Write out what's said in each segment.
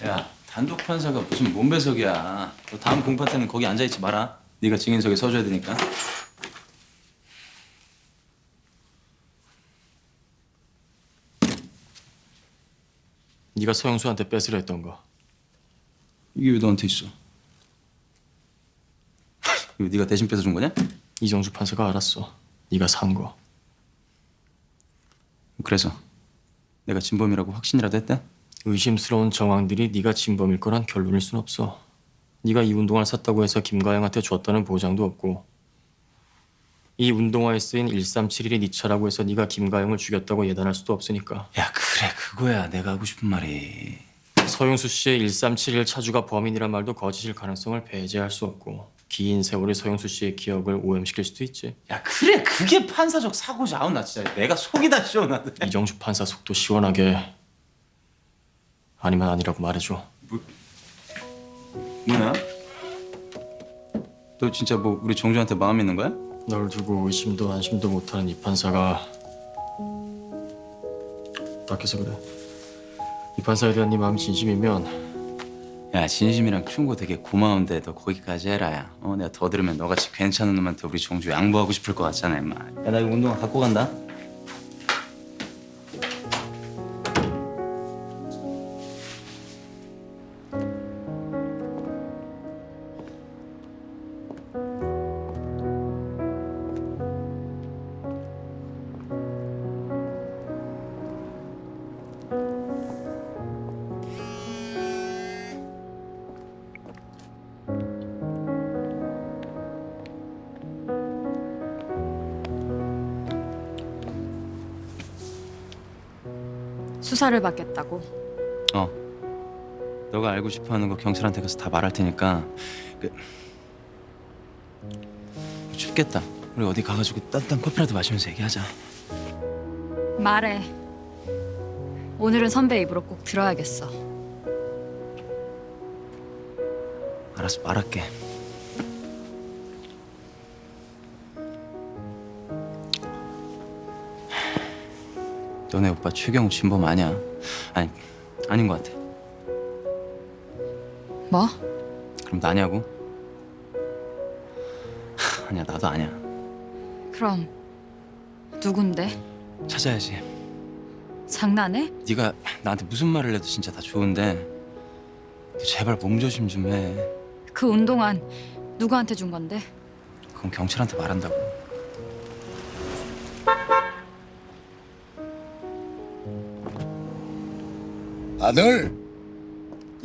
야, 단독 판사가 무슨 몸배석이야. 너 다음 공판 때는 거기 앉아있지 마라. 네가 증인석에 서줘야 되니까. 네가 서영수한테 뺏으려 했던 거. 이게 왜 너한테 있어? 이거 네가 대신 뺏어준 거냐? 이정주 판사가 알았어. 네가 산 거. 그래서 내가 진범이라고 확신이라도 했대? 의심스러운 정황들이 네가 진범일 거란 결론일 순 없어. 네가 이 운동화를 샀다고 해서 김가영한테 줬다는 보장도 없고, 이 운동화에 쓰인 1371이 네 차라고 해서 네가 김가영을 죽였다고 예단할 수도 없으니까. 야, 그래, 그거야 내가 하고 싶은 말이. 서영수 씨의 1371 차주가 범인이란 말도 거짓일 가능성을 배제할 수 없고, 긴 세월이 서영수 씨의 기억을 오염시킬 수도 있지. 야, 그래, 그게 판사적 사고지. 아우, 나 진짜 내가 속이 다 시원하네. 이정주 판사 속도 시원하게 아니면 아니라고 말해줘. 뭐야? 너 진짜 뭐 우리 정주한테 마음 있는 거야? 널 두고 의심도 안심도 못하는 이 판사가 딱해서 그래. 이 판사에 대한 네 마음이 진심이면 야, 진심이랑 충고 되게 고마운데 너 거기까지 해라. 야. 내가 더 들으면 너같이 괜찮은 놈한테 우리 정주 양보하고 싶을 것 같잖아, 임마. 야, 나 이거 운동화 갖고 간다. 수사를 받겠다고? 너가 알고 싶어하는 거 경찰한테 가서 다 말할 테니까. 춥겠다. 우리 어디 가가지고 따뜻한 커피라도 마시면서 얘기하자. 말해. 오늘은 선배 입으로 꼭 들어야겠어. 알았어, 말할게. 너네 오빠 최경우 진범 아니야? 아닌 것 같아. 뭐? 그럼 나냐고? 아니야, 나도 아니야. 그럼 누군데? 찾아야지. 장난해? 네가 나한테 무슨 말을 해도 진짜 다 좋은데 너 제발 몸조심 좀 해. 그 운동안 누구한테 준 건데? 그럼 경찰한테 말한다고. 아들,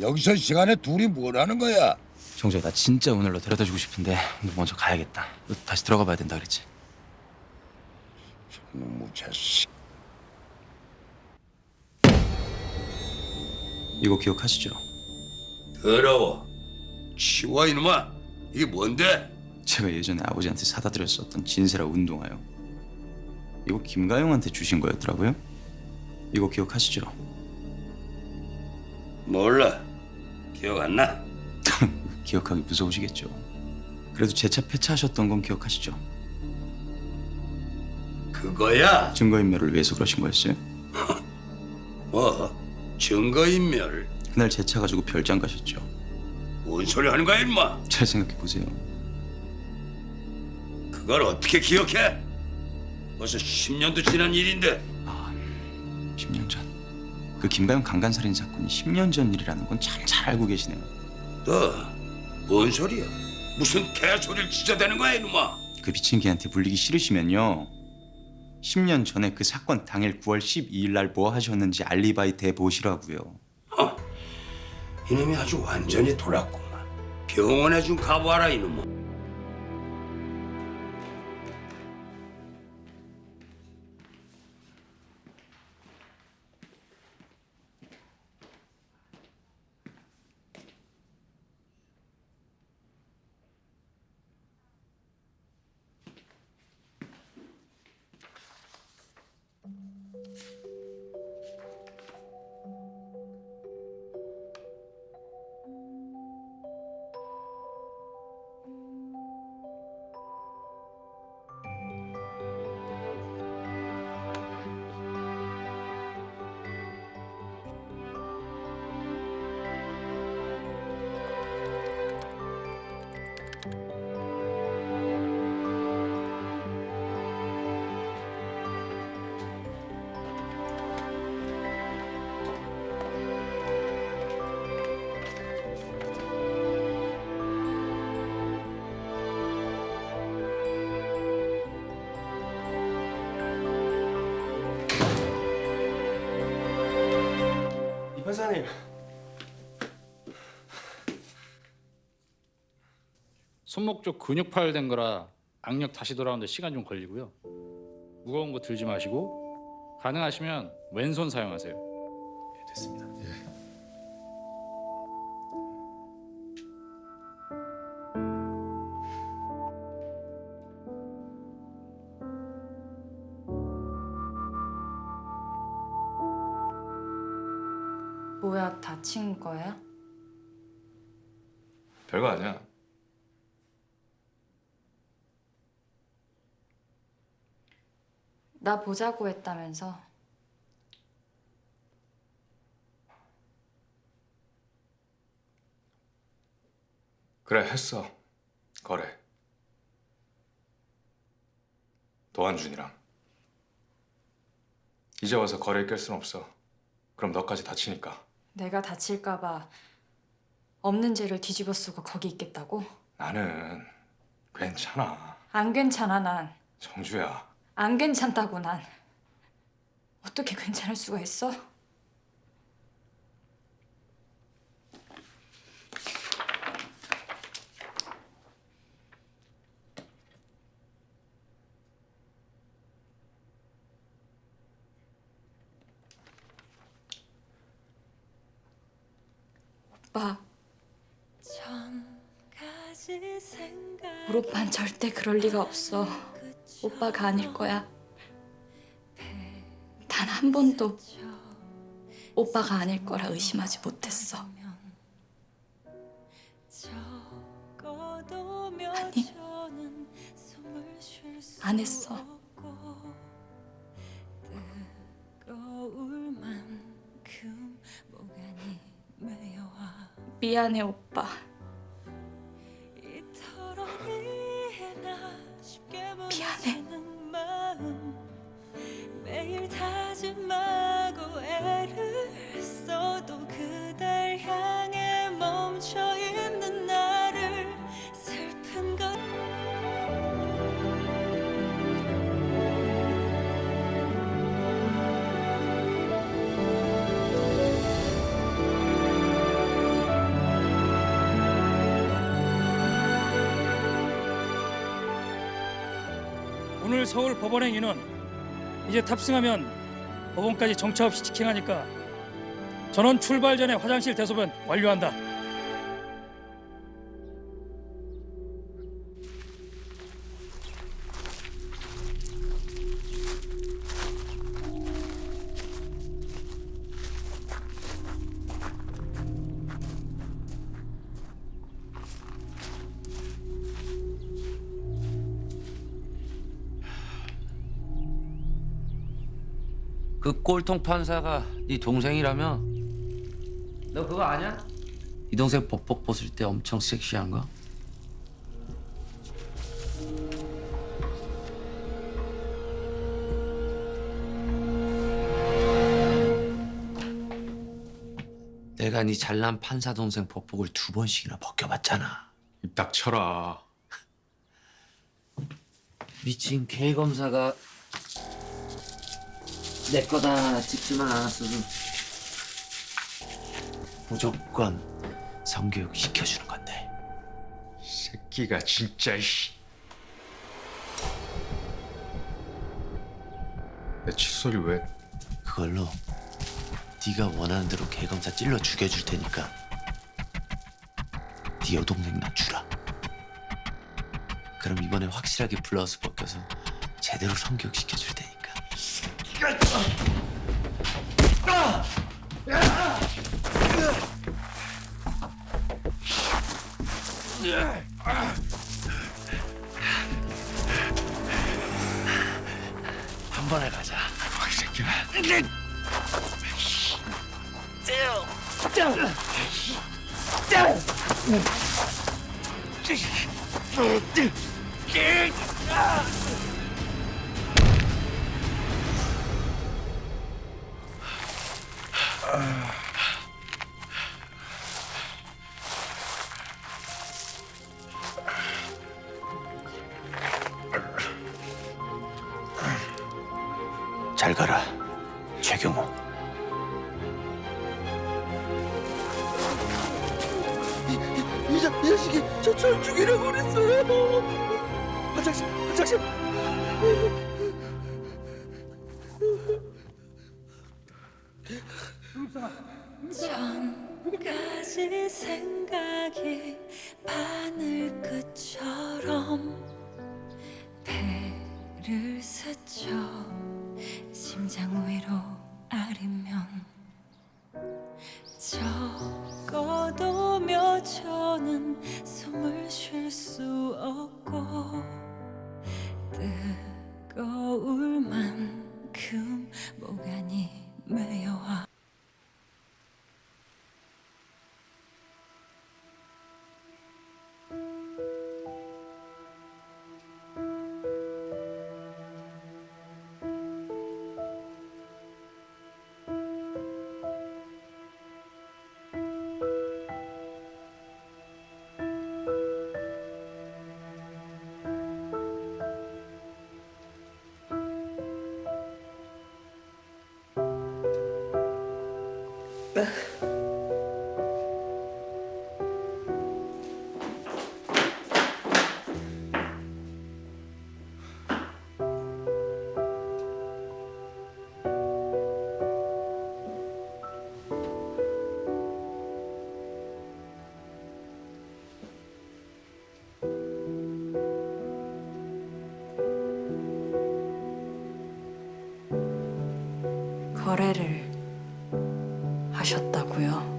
여기서 시간에 둘이 뭘 하는 거야? 정주야, 나 진짜 오늘 너 데려다주고 싶은데 너 먼저 가야겠다. 너 다시 들어가 봐야 된다 그랬지? 놈의 자식. 이거 기억하시죠? 더러워. 치워 이놈아. 이게 뭔데? 제가 예전에 아버지한테 사다 드렸었던 진세라 운동화요. 이거 김가영한테 주신 거였더라고요. 이거 기억하시죠? 몰라. 기억 안 나? 기억하기 무서우시겠죠. 그래도 제 차 폐차하셨던 건 기억하시죠? 그거야. 증거인멸을 위해서 그러신 거였어요? 뭐? 증거인멸. 그날 제 차 가지고 별장 가셨죠? 뭔 소리 하는 거야 임마? 잘 생각해 보세요. 그걸 어떻게 기억해? 벌써 10년도 지난 일인데. 10년 전. 그 김가영 강간살인 사건이 10년 전 일이라는 건 참 잘 알고 계시네요. 너 뭔 소리야? 무슨 개소리를 찢어대는 거야 이놈아? 그 미친 개한테 물리기 싫으시면요. 10년 전에 그 사건 당일 9월 12일 날 뭐 하셨는지 알리바이 대보시라고요. 이놈이 아주 완전히 돌았구만. 병원에 좀 가봐라 이놈아. 판사님. 손목 쪽 근육 파열된 거라 악력 다시 돌아오는데 시간 좀 걸리고요. 무거운 거 들지 마시고 가능하시면 왼손 사용하세요. 네, 됐습니다. 뭐야, 다친 거야? 별거 아니야. 나 보자고 했다면서. 그래 했어. 거래. 도한준이랑. 이제 와서 거래를 깰 순 없어. 그럼 너까지 다치니까. 내가 다칠까 봐 없는 죄를 뒤집어 쓰고 거기 있겠다고? 나는 괜찮아. 안 괜찮아, 난. 정주야. 안 괜찮다고, 난. 어떻게 괜찮을 수가 있어? 오빠. 우리 오빠는 절대 그럴 리가 없어. 오빠가 아닐 거야. 단 한 번도 오빠가 아닐 거라 의심하지 못했어. 아니, 안 했어. 미안해, 오빠. 미안해. 매일 다짐하고 애를 써도 그댈 향해 멈춰 있는 나를 슬픈 것. 오늘 서울 법원행 인원 이제 탑승하면 법원까지 정차 없이 직행하니까 전원 출발 전에 화장실 대소변 완료한다. 그 꼴통 판사가 네 동생이라며? 너 그거 아냐? 이 동생 법복 벗을 때 엄청 섹시한 거? 내가 네 잘난 판사 동생 법복을 2번씩이나 벗겨봤잖아. 입 닥쳐라. 미친 개 검사가 내 거다 찍지만 않았어도 무조건 성교육 시켜주는 건데. 새끼가 진짜 씨. 내 칫솔이 왜? 그걸로 네가 원하는 대로 개 검사 찔러 죽여줄 테니까 네 여동생 나 주라. 그럼 이번에 확실하게 불러서 벗겨서 제대로 성교육 시켜줄 테니까. 한 번에 가자. 이 새끼야. 잘 가라, 최경호. 이 자식이 절 죽이라고 그랬어요. 화장실. 전까지 생각이 바늘끝처럼 배를 스쳐 심장 위로 아리면 적어도 몇 초는 숨을 쉴 수 없고 뜨거울 만큼 모간이 메여와. 거래를 하셨다고요?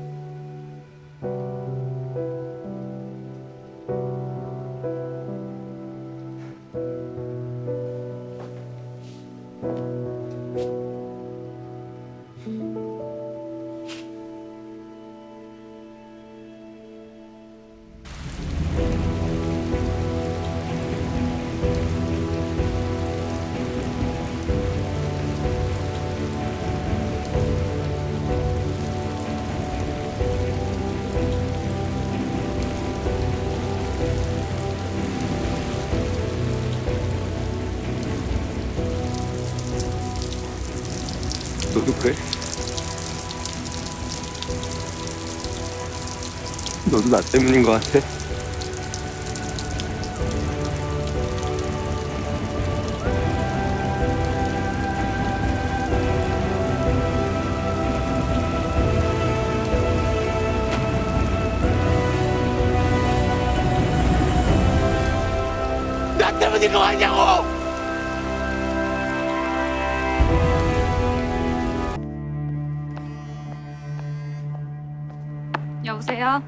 너도 그래? 너도 나 때문인 것 같아? 나 때문인 거 아니냐고! 여보세요?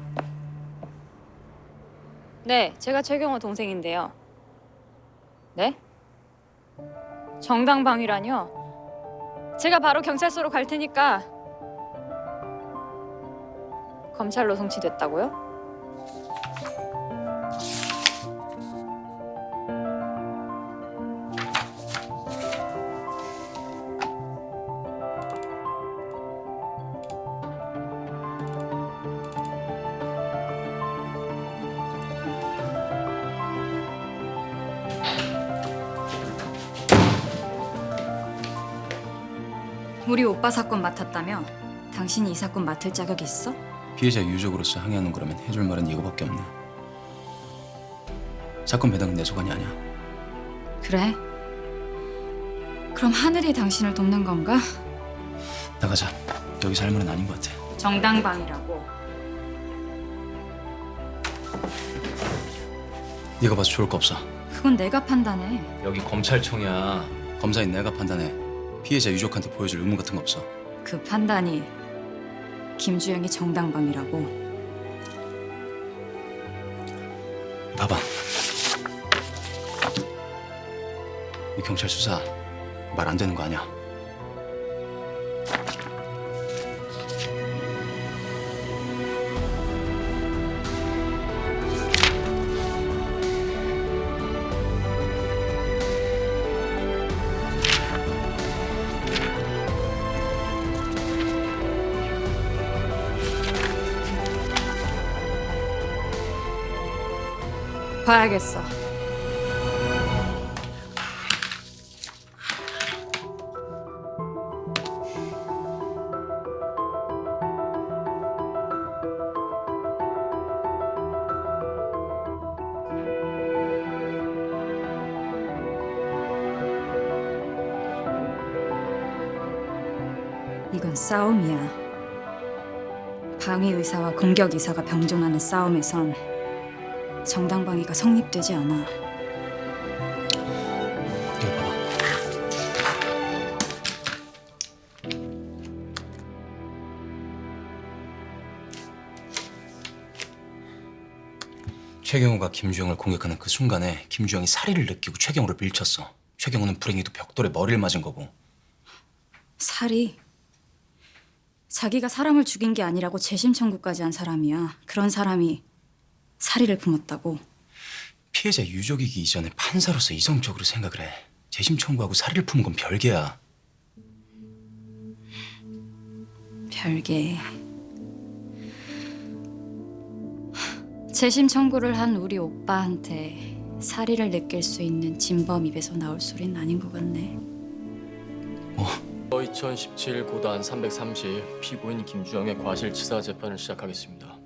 네, 제가 최경호 동생인데요. 네? 정당방위라뇨? 제가 바로 경찰서로 갈 테니까. 검찰로 송치됐다고요? 우리 오빠 사건 맡았다며? 당신이 이 사건 맡을 자격이 있어? 피해자 유족으로서 항의하는 거라면 해줄 말은 이거밖에 없네. 사건 배당은 내 소관이 아니야. 그래? 그럼 하늘이 당신을 돕는 건가? 나가자. 여기서 할 말은 아닌 것 같아. 정당방위라고. 네가 봐서 좋을 거 없어. 그건 내가 판단해. 여기 검찰청이야. 검사인 내가 판단해. 피해자 유족한테 보여줄 의무 같은 거 없어. 그 판단이 김주영이 정당방위라고. 봐봐. 이 경찰 수사 말 안 되는 거 아니야. 봐야겠어. 건 싸움이야. 방위 의사와 공격 의사가 병존하는 싸움에선 정당 방위가 성립되지 않아. 이거 봐봐. 최경호가 김주영을 공격하는 그 순간에 김주영이 살해를 느끼고 최경호를 밀쳤어. 최경호는 불행히도 벽돌에 머리를 맞은 거고. 살이 자기가 사람을 죽인 게 아니라고 재심 청구까지 한 사람이야. 그런 사람이 살인을 품었다고. 피해자 유족이기 이전에 판사로서 이성적으로 생각을 해. 재심 청구하고 살인을 품은 건 별개야. 별개. 재심 청구를 한 우리 오빠한테 살인을 느낄 수 있는 진범 입에서 나올 소리는 아닌 것 같네. 2017 고단 330 피고인 김주영의 과실치사 재판을 시작하겠습니다.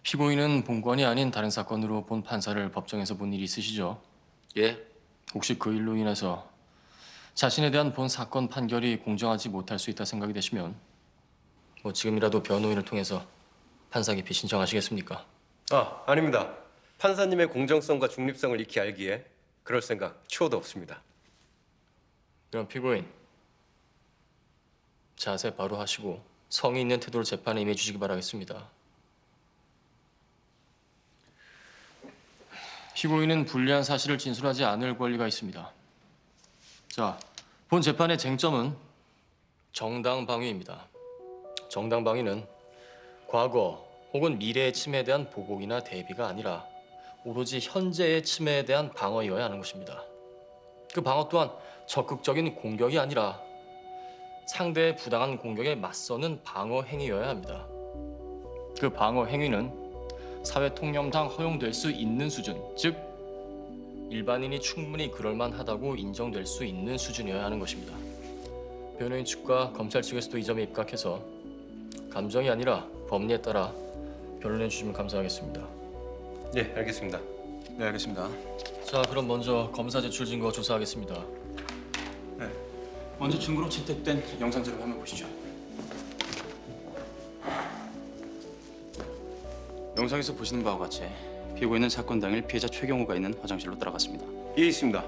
피고인은 본건이 아닌 다른 사건으로 본 판사를 법정에서 본 일이 있으시죠? 예? 혹시 그 일로 인해서 자신에 대한 본 사건 판결이 공정하지 못할 수 있다 생각이 되시면 지금이라도 변호인을 통해서 판사 기피 신청하시겠습니까? 아닙니다. 판사님의 공정성과 중립성을 익히 알기에 그럴 생각 추호도 없습니다. 그럼 피고인 자세 바로 하시고 성의 있는 태도로 재판에 임해 주시기 바라겠습니다. 피고인은 불리한 사실을 진술하지 않을 권리가 있습니다. 자, 본 재판의 쟁점은 정당 방위입니다. 정당 방위는 과거 혹은 미래의 침해에 대한 보복이나 대비가 아니라 오로지 현재의 침해에 대한 방어이어야 하는 것입니다. 그 방어 또한 적극적인 공격이 아니라 상대의 부당한 공격에 맞서는 방어 행위여야 합니다. 그 방어 행위는 사회 통념상 허용될 수 있는 수준, 즉 일반인이 충분히 그럴만하다고 인정될 수 있는 수준이어야 하는 것입니다. 변호인 측과 검찰 측에서도 이 점에 입각해서 감정이 아니라 법리에 따라 변론해 주시면 감사하겠습니다. 예, 알겠습니다. 네, 알겠습니다. 자, 그럼 먼저 검사 제출 증거 조사하겠습니다. 네. 먼저 증거로 채택된 영상 자료 화면 보시죠. 영상에서 보시는 바와 같이 피고인은 사건 당일 피해자 최경호가 있는 화장실로 따라갔습니다. 예, 있습니다.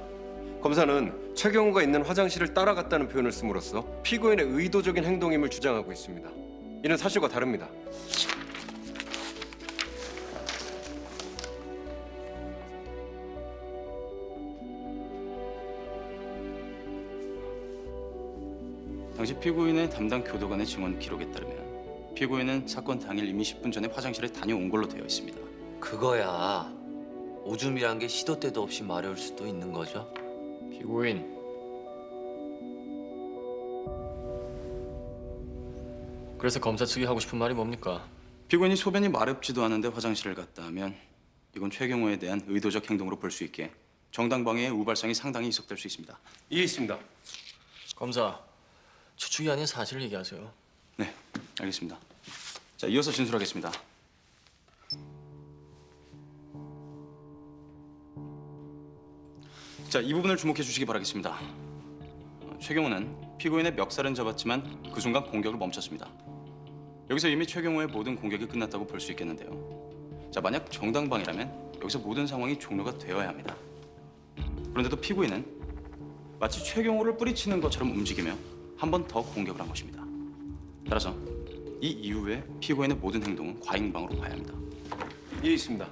검사는 최경호가 있는 화장실을 따라갔다는 표현을 씀으로써 피고인의 의도적인 행동임을 주장하고 있습니다. 이는 사실과 다릅니다. 당시 피고인의 담당 교도관의 증언 기록에 따르면 피고인은 사건 당일 이미 10분 전에 화장실에 다녀온 걸로 되어 있습니다. 그거야. 오줌이란 게 시도 때도 없이 마려울 수도 있는 거죠. 피고인 그래서 검사 측이 하고 싶은 말이 뭡니까? 피고인이 소변이 마렵지도 않은데 화장실을 갔다 하면 이건 최경호에 대한 의도적 행동으로 볼 수 있게 정당 방위의 우발성이 상당히 이석될 수 있습니다. 예, 있습니다. 검사, 추측이 아닌 사실을 얘기하세요. 네, 알겠습니다. 자, 이어서 진술하겠습니다. 자, 이 부분을 주목해 주시기 바라겠습니다. 최경호는 피고인의 멱살은 잡았지만 그 순간 공격을 멈췄습니다. 여기서 이미 최경호의 모든 공격이 끝났다고 볼 수 있겠는데요. 자, 만약 정당방위라면 여기서 모든 상황이 종료가 되어야 합니다. 그런데도 피고인은 마치 최경호를 뿌리치는 것처럼 움직이며 한 번 더 공격을 한 것입니다. 따라서 이 이후에 피고인의 모든 행동은 과잉방으로 봐야 합니다. 예, 있습니다.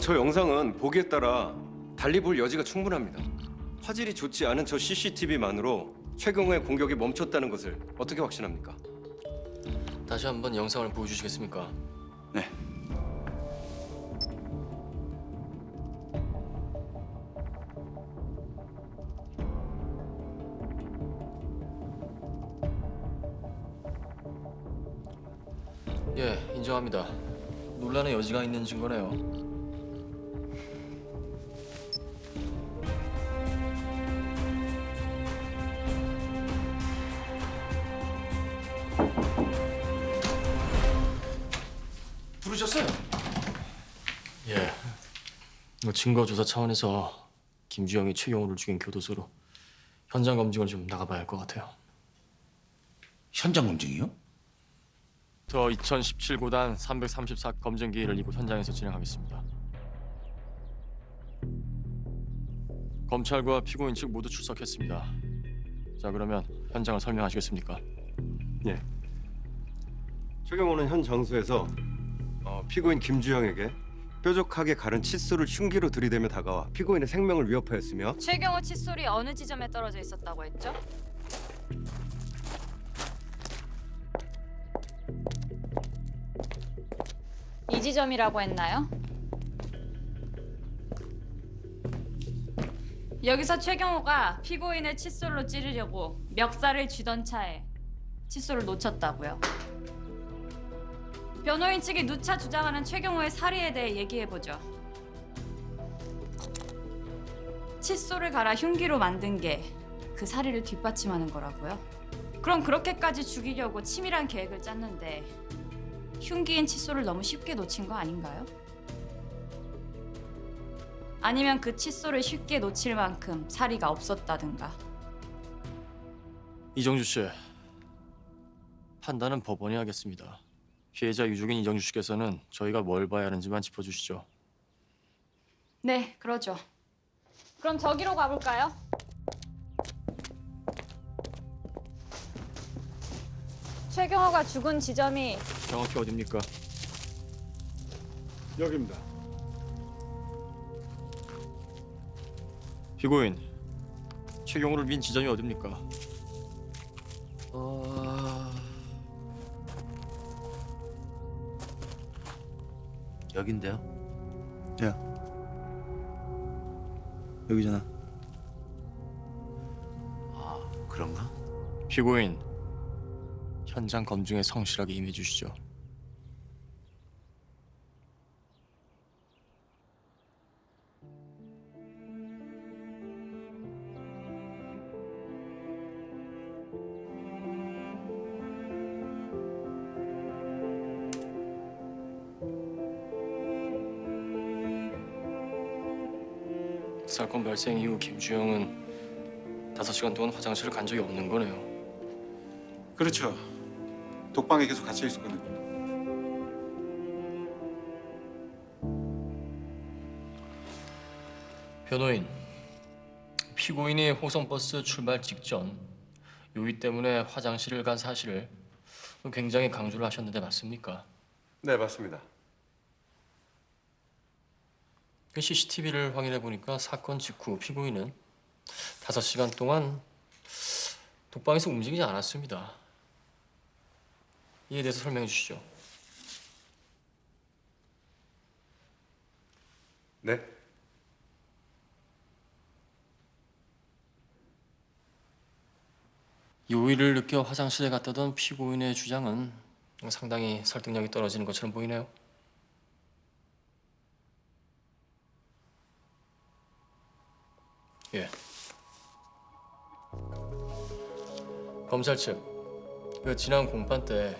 저 영상은 보기에 따라 달리 볼 여지가 충분합니다. 화질이 좋지 않은 저 CCTV만으로 최경호의 공격이 멈췄다는 것을 어떻게 확신합니까? 다시 한번 영상을 보여주시겠습니까? 네. 예, 인정합니다. 논란의 여지가 있는 증거네요. 부르셨어요? 예. 증거 조사 차원에서 김주영이 최경호를 죽인 교도소로 현장 검증을 좀 나가봐야 할 것 같아요. 현장 검증이요? 저 2017구단 334 검증 기일을 이곳 현장에서 진행하겠습니다. 검찰과 피고인 측 모두 출석했습니다. 자, 그러면 현장을 설명하시겠습니까? 예. 최경호는 현 장소에서 피고인 김주영에게 뾰족하게 가른 칫솔을 흉기로 들이대며 다가와 피고인의 생명을 위협하였으며 최경호 칫솔이 어느 지점에 떨어져 있었다고 했죠? 이 지점이라고 했나요? 여기서 최경호가 피고인을 칫솔로 찌르려고 멱살을 쥐던 차에 칫솔을 놓쳤다고요. 변호인 측이 누차 주장하는 최경호의 살해에 대해 얘기해보죠. 칫솔을 갈아 흉기로 만든 게 그 살해를 뒷받침하는 거라고요? 그럼 그렇게까지 죽이려고 치밀한 계획을 짰는데 흉기인 칫솔을 너무 쉽게 놓친 거 아닌가요? 아니면 그 칫솔을 쉽게 놓칠 만큼 사리가 없었다든가. 이정주 씨, 판단은 법원이 하겠습니다. 피해자 유족인 이정주 씨께서는 저희가 뭘 봐야 하는지만 짚어주시죠. 네, 그러죠. 그럼 저기로 가볼까요? 최경호가 죽은 지점이 정확히 어딥니까? 여기입니다. 피고인, 최경호를 민 지점이 어딥니까? 여긴데요. 야, 여기잖아. 아, 그런가? 피고인, 현장 검증에 성실하게 임해주시죠. 사건 발생 이후 김주영은 5시간 동안 화장실을 간 적이 없는 거네요. 그렇죠. 독방에 계속 갇혀 있었거든요. 변호인, 피고인이 호성버스 출발 직전 요의 때문에 화장실을 간 사실을 굉장히 강조를 하셨는데 맞습니까? 네, 맞습니다. 그 CCTV를 확인해 보니까 사건 직후 피고인은 5시간 동안 독방에서 움직이지 않았습니다. 이에 대해서 설명해 주시죠. 네? 요의를 느껴 화장실에 갔다던 피고인의 주장은 상당히 설득력이 떨어지는 것처럼 보이네요. 예. 검찰 측, 지난 공판 때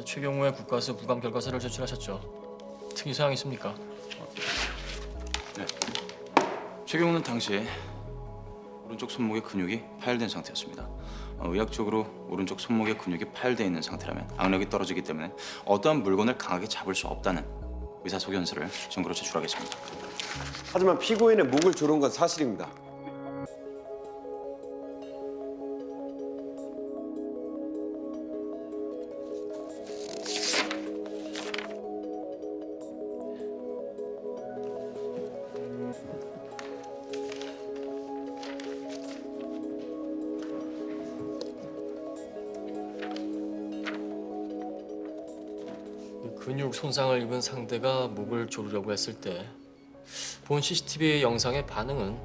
최경호의 국가수 부감 결과서를 제출하셨죠. 특이 사항 있습니까? 네. 최경호는 당시에 오른쪽 손목의 근육이 파열된 상태였습니다. 의학적으로 오른쪽 손목의 근육이 파열되어 있는 상태라면 악력이 떨어지기 때문에 어떠한 물건을 강하게 잡을 수 없다는 의사소견서를 증거로 제출하겠습니다. 하지만 피고인의 목을 조른 건 사실입니다. 근육 손상을 입은 상대가 목을 조르려고 했을 때 본 CCTV 영상의 반응은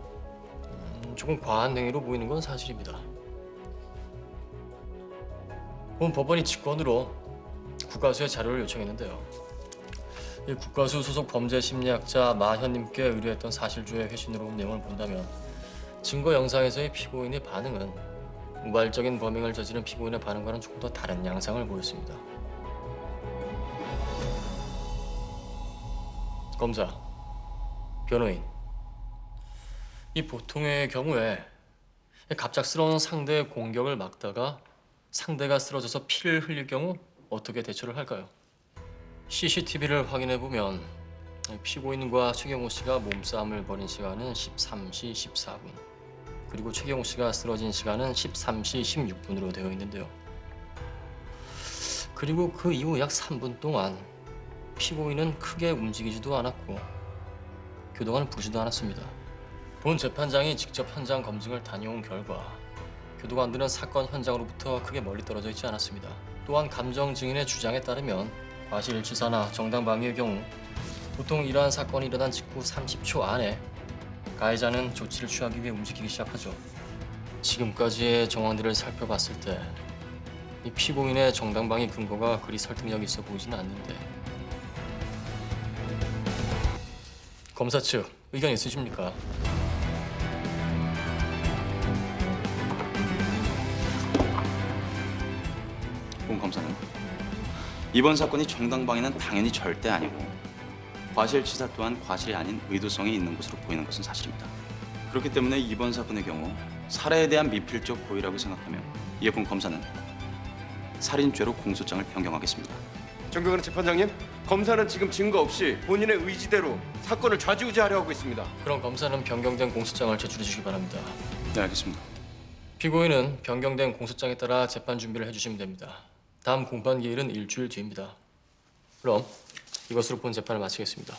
조금 과한 행위로 보이는 건 사실입니다. 본 법원이 직권으로 국가수의 자료를 요청했는데요. 이 국가수 소속 범죄 심리학자 마현님께 의뢰했던 사실조회 회신으로 온 내용을 본다면 증거 영상에서의 피고인의 반응은 우발적인 범행을 저지른 피고인의 반응과는 조금 더 다른 양상을 보였습니다. 검사, 변호인, 이 보통의 경우에 갑작스러운 상대의 공격을 막다가 상대가 쓰러져서 피를 흘릴 경우 어떻게 대처를 할까요? CCTV를 확인해 보면 피고인과 최경호 씨가 몸싸움을 벌인 시간은 13시 14분. 그리고 최경호 씨가 쓰러진 시간은 13시 16분으로 되어 있는데요. 그리고 그 이후 약 3분 동안 피고인은 크게 움직이지도 않았고 교도관은 부르지도 않았습니다. 본 재판장이 직접 현장 검증을 다녀온 결과 교도관들은 사건 현장으로부터 크게 멀리 떨어져 있지 않았습니다. 또한 감정 증인의 주장에 따르면 과실치사나 정당방위의 경우 보통 이러한 사건이 일어난 직후 30초 안에 가해자는 조치를 취하기 위해 움직이기 시작하죠. 지금까지의 정황들을 살펴봤을 때 이 피고인의 정당방위 근거가 그리 설득력이 있어 보이지는 않는데 검사 측 의견 있으십니까? 본 검사는 이번 사건이 정당방위는 당연히 절대 아니고 과실치사 또한 과실이 아닌 의도성이 있는 것으로 보이는 것은 사실입니다. 그렇기 때문에 이번 사건의 경우 살해에 대한 미필적 고의라고 생각하며 이에 본 검사는 살인죄로 공소장을 변경하겠습니다. 존경하는 재판장님, 검사는 지금 증거 없이 본인의 의지대로 사건을 좌지우지하려 하고 있습니다. 그럼 검사는 변경된 공소장을 제출해 주시기 바랍니다. 네, 알겠습니다. 피고인은 변경된 공소장에 따라 재판 준비를 해주시면 됩니다. 다음 공판 기일은 일주일 뒤입니다. 그럼 이것으로 본 재판을 마치겠습니다.